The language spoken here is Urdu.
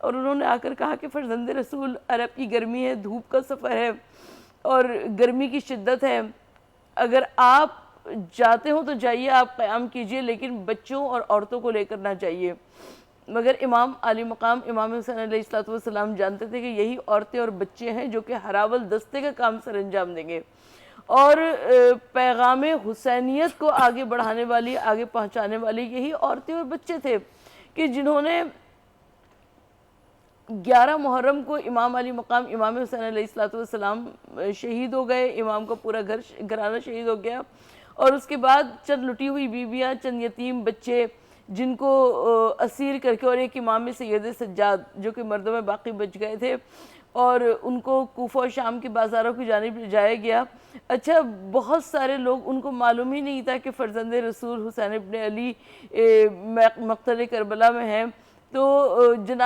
اور انہوں نے آ کر کہا کہ فرزند رسول عرب کی گرمی ہے، دھوپ کا سفر ہے اور گرمی کی شدت ہے، اگر آپ جاتے ہوں تو جائیے، آپ قیام کیجئے، لیکن بچوں اور عورتوں کو لے کر نہ جائیے۔ مگر امام علی مقام امام حسین علیہ السلام جانتے تھے کہ یہی عورتیں اور بچے ہیں جو کہ ہراول دستے کا کام سر انجام دیں گے، اور پیغام حسینیت کو آگے بڑھانے والی، آگے پہنچانے والی یہی عورتیں اور بچے تھے کہ جنہوں نے 11 محرم کو امام علی مقام امام حسین علیہ السلام شہید ہو گئے، امام کا پورا گھرانہ شہید ہو گیا، اور اس کے بعد چند لٹی ہوئی بیویاں، چند یتیم بچے جن کو اسیر کر کے، اور ایک امام سید سجاد جو کہ مردوں میں باقی بچ گئے تھے، اور ان کو کوفہ و شام کے بازاروں کی جانب لے جایا گیا۔ اچھا، بہت سارے لوگ ان کو معلوم ہی نہیں تھا کہ فرزند رسول حسین ابن علی مقتل کربلا میں ہیں، تو جناب